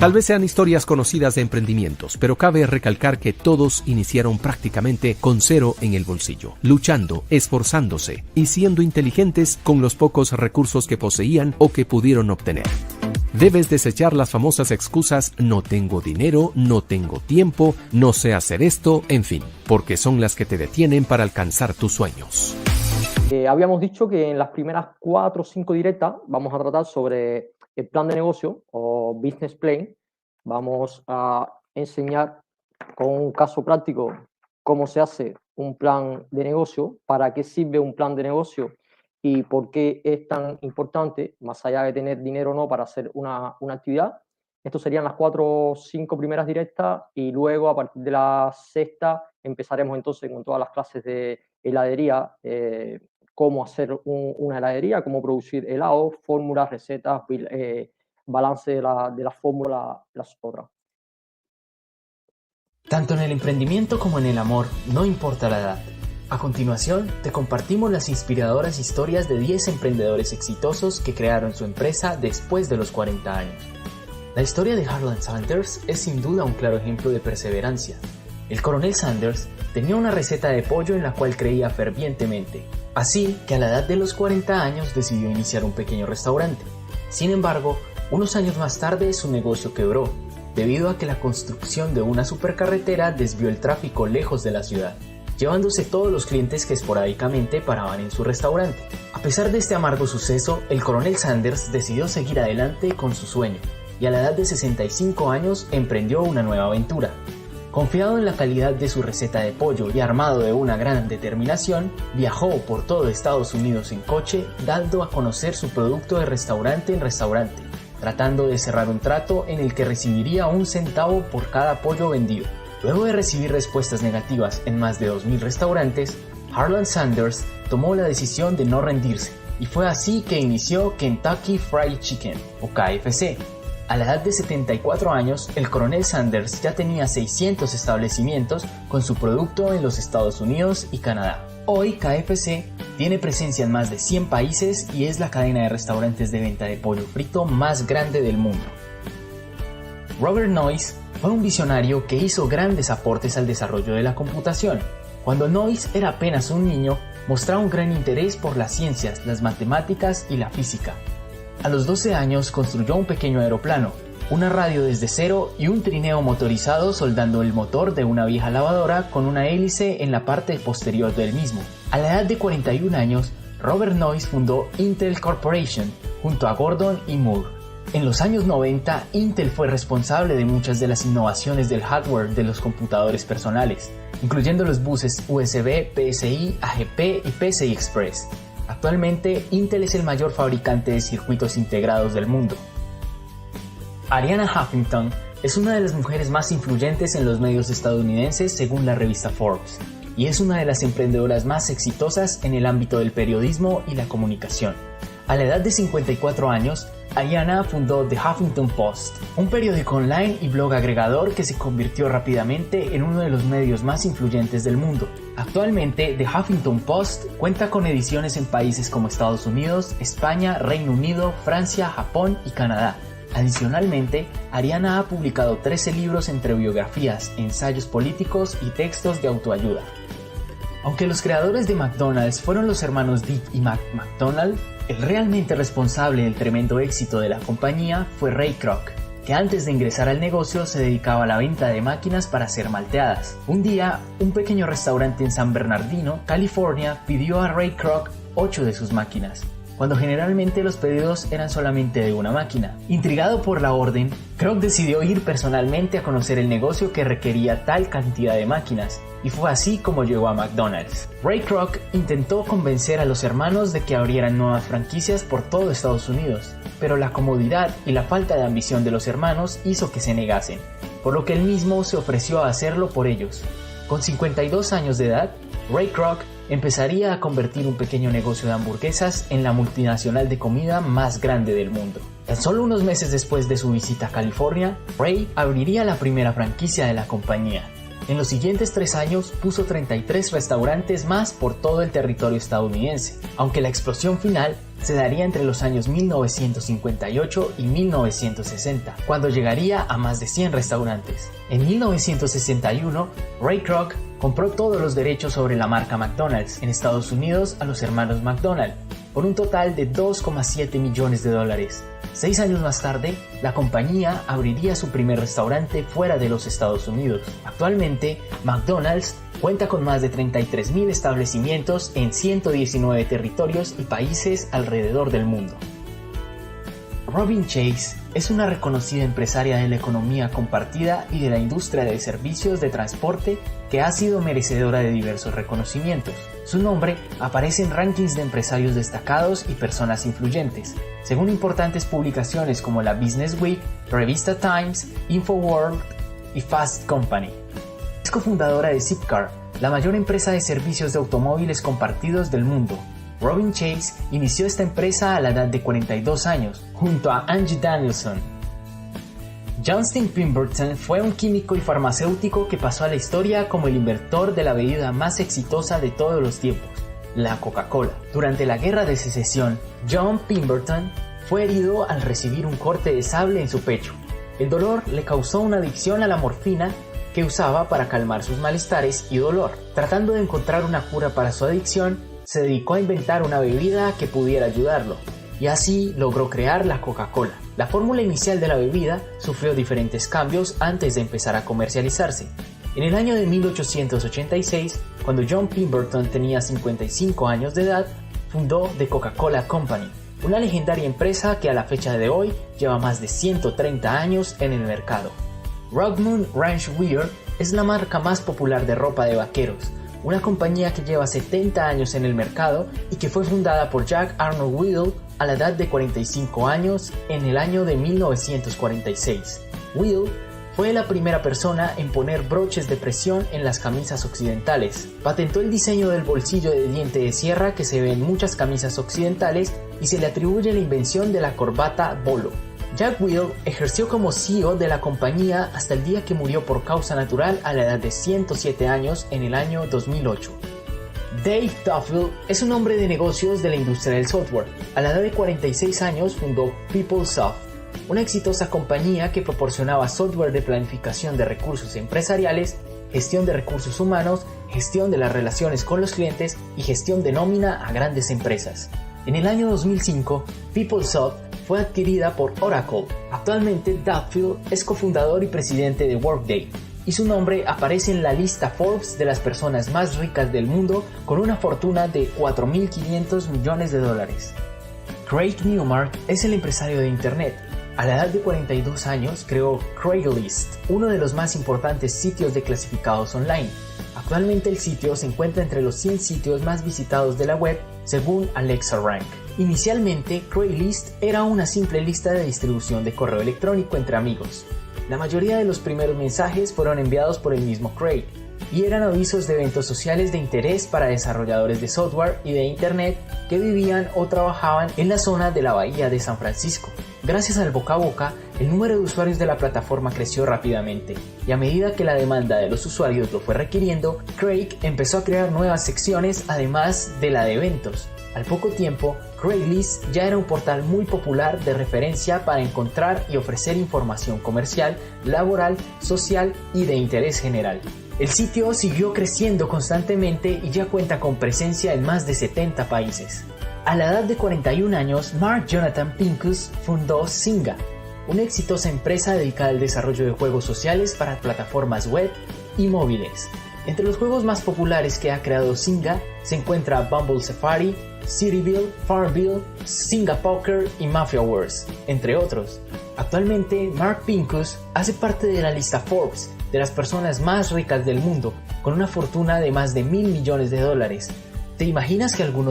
Tal vez sean historias conocidas de emprendimientos, pero cabe recalcar que todos iniciaron prácticamente con cero en el bolsillo, luchando, esforzándose y siendo inteligentes con los pocos recursos que poseían o que pudieron obtener. Debes desechar las famosas excusas no tengo dinero, no tengo tiempo, no sé hacer esto, en fin, porque son las que te detienen para alcanzar tus sueños. Habíamos dicho que en las primeras 4 o 5 directas vamos a tratar sobre el plan de negocio o business plan. Vamos a enseñar con un caso práctico cómo se hace un plan de negocio, para qué sirve un plan de negocio y por qué es tan importante, más allá de tener dinero o no, para hacer una actividad. Estos serían las 4 o 5 primeras directas y luego a partir de la sexta empezaremos entonces con todas las clases de heladería, cómo hacer una heladería, cómo producir helados, fórmulas, recetas, balance de la fórmula, las otras. Tanto en el emprendimiento como en el amor, no importa la edad. A continuación, te compartimos las inspiradoras historias de 10 emprendedores exitosos que crearon su empresa después de los 40 años. La historia de Harlan Sanders es sin duda un claro ejemplo de perseverancia. El coronel Sanders tenía una receta de pollo en la cual creía fervientemente, así que a la edad de los 40 años decidió iniciar un pequeño restaurante. Sin embargo, unos años más tarde su negocio quebró, debido a que la construcción de una supercarretera desvió el tráfico lejos de la ciudad, llevándose todos los clientes que esporádicamente paraban en su restaurante. A pesar de este amargo suceso, el coronel Sanders decidió seguir adelante con su sueño, y a la edad de 65 años emprendió una nueva aventura. Confiado en la calidad de su receta de pollo y armado de una gran determinación, viajó por todo Estados Unidos en coche, dando a conocer su producto de restaurante en restaurante, tratando de cerrar un trato en el que recibiría 1 centavo por cada pollo vendido. Luego de recibir respuestas negativas en más de 2,000 restaurantes, Harlan Sanders tomó la decisión de no rendirse, y fue así que inició Kentucky Fried Chicken, o KFC. A la edad de 74 años, el coronel Sanders ya tenía 600 establecimientos con su producto en los Estados Unidos y Canadá. Hoy KFC tiene presencia en más de 100 países y es la cadena de restaurantes de venta de pollo frito más grande del mundo. Robert Noyce fue un visionario que hizo grandes aportes al desarrollo de la computación. Cuando Noyce era apenas un niño, mostraba un gran interés por las ciencias, las matemáticas y la física. A los 12 años construyó un pequeño aeroplano, una radio desde cero y un trineo motorizado soldando el motor de una vieja lavadora con una hélice en la parte posterior del mismo. A la edad de 41 años, Robert Noyce fundó Intel Corporation junto a Gordon y Moore. En los años 90, Intel fue responsable de muchas de las innovaciones del hardware de los computadores personales, incluyendo los buses USB, PCI, AGP y PCI Express. Actualmente, Intel es el mayor fabricante de circuitos integrados del mundo. Arianna Huffington es una de las mujeres más influyentes en los medios estadounidenses según la revista Forbes, y es una de las emprendedoras más exitosas en el ámbito del periodismo y la comunicación. A la edad de 54 años, Arianna fundó The Huffington Post, un periódico online y blog agregador que se convirtió rápidamente en uno de los medios más influyentes del mundo. Actualmente, The Huffington Post cuenta con ediciones en países como Estados Unidos, España, Reino Unido, Francia, Japón y Canadá. Adicionalmente, Arianna ha publicado 13 libros entre biografías, ensayos políticos y textos de autoayuda. Aunque los creadores de McDonald's fueron los hermanos Dick y Mac McDonald, el realmente responsable del tremendo éxito de la compañía fue Ray Kroc, que antes de ingresar al negocio se dedicaba a la venta de máquinas para hacer malteadas. Un día, un pequeño restaurante en San Bernardino, California, pidió a Ray Kroc 8 de sus máquinas, cuando generalmente los pedidos eran solamente de una máquina. Intrigado por la orden, Kroc decidió ir personalmente a conocer el negocio que requería tal cantidad de máquinas, y fue así como llegó a McDonald's. Ray Kroc intentó convencer a los hermanos de que abrieran nuevas franquicias por todo Estados Unidos, pero la comodidad y la falta de ambición de los hermanos hizo que se negasen, por lo que él mismo se ofreció a hacerlo por ellos. Con 52 años de edad, Ray Kroc empezaría a convertir un pequeño negocio de hamburguesas en la multinacional de comida más grande del mundo. Tan solo unos meses después de su visita a California, Ray abriría la primera franquicia de la compañía. En los siguientes 3 años puso 33 restaurantes más por todo el territorio estadounidense, aunque la explosión final se daría entre los años 1958 y 1960, cuando llegaría a más de 100 restaurantes. En 1961, Ray Kroc compró todos los derechos sobre la marca McDonald's en Estados Unidos a los hermanos McDonald, por un total de $2,7 millones. 6 años más tarde, la compañía abriría su primer restaurante fuera de los Estados Unidos. Actualmente, McDonald's cuenta con más de 33,000 establecimientos en 119 territorios y países alrededor del mundo. Robin Chase es una reconocida empresaria de la economía compartida y de la industria de servicios de transporte que ha sido merecedora de diversos reconocimientos. Su nombre aparece en rankings de empresarios destacados y personas influyentes, según importantes publicaciones como la Business Week, revista Times, InfoWorld y Fast Company. Es cofundadora de Zipcar, la mayor empresa de servicios de automóviles compartidos del mundo. Robin Chase inició esta empresa a la edad de 42 años, junto a Angie Danielson. Justin Pemberton fue un químico y farmacéutico que pasó a la historia como el inventor de la bebida más exitosa de todos los tiempos, la Coca-Cola. Durante la Guerra de Secesión, John Pemberton fue herido al recibir un corte de sable en su pecho. El dolor le causó una adicción a la morfina que usaba para calmar sus malestares y dolor. Tratando de encontrar una cura para su adicción, se dedicó a inventar una bebida que pudiera ayudarlo, y así logró crear la Coca-Cola. La fórmula inicial de la bebida sufrió diferentes cambios antes de empezar a comercializarse. En el año de 1886, cuando John Pemberton tenía 55 años de edad, fundó The Coca-Cola Company, una legendaria empresa que a la fecha de hoy lleva más de 130 años en el mercado. Rockmont Ranchwear es la marca más popular de ropa de vaqueros, una compañía que lleva 70 años en el mercado y que fue fundada por Jack Arnold Whittle a la edad de 45 años en el año de 1946. Whittle fue la primera persona en poner broches de presión en las camisas occidentales. Patentó el diseño del bolsillo de diente de sierra que se ve en muchas camisas occidentales y se le atribuye la invención de la corbata bolo. Jack Whittle ejerció como CEO de la compañía hasta el día que murió por causa natural a la edad de 107 años en el año 2008. Dave Duffield es un hombre de negocios de la industria del software. A la edad de 46 años fundó PeopleSoft, una exitosa compañía que proporcionaba software de planificación de recursos empresariales, gestión de recursos humanos, gestión de las relaciones con los clientes y gestión de nómina a grandes empresas. En el año 2005, PeopleSoft fue adquirida por Oracle. Actualmente, Duffield es cofundador y presidente de Workday, y su nombre aparece en la lista Forbes de las personas más ricas del mundo con una fortuna de $4.500 millones. Craig Newmark es el empresario de Internet. A la edad de 42 años creó Craigslist, uno de los más importantes sitios de clasificados online. Actualmente el sitio se encuentra entre los 100 sitios más visitados de la web según Alexa Rank. Inicialmente, Craigslist era una simple lista de distribución de correo electrónico entre amigos. La mayoría de los primeros mensajes fueron enviados por el mismo Craig y eran avisos de eventos sociales de interés para desarrolladores de software y de Internet que vivían o trabajaban en la zona de la bahía de San Francisco. Gracias al boca a boca, el número de usuarios de la plataforma creció rápidamente, y a medida que la demanda de los usuarios lo fue requiriendo, Craig empezó a crear nuevas secciones además de la de eventos. Al poco tiempo, Craigslist ya era un portal muy popular de referencia para encontrar y ofrecer información comercial, laboral, social y de interés general. El sitio siguió creciendo constantemente y ya cuenta con presencia en más de 70 países. A la edad de 41 años, Mark Jonathan Pincus fundó Zynga, una exitosa empresa dedicada al desarrollo de juegos sociales para plataformas web y móviles. Entre los juegos más populares que ha creado Zynga se encuentra Bumble Safari, Cityville, Farmville, Zynga Poker y Mafia Wars, entre otros. Actualmente, Mark Pincus hace parte de la lista Forbes de las personas más ricas del mundo, con una fortuna de más de $1.000 millones. ¿Te imaginas que alguno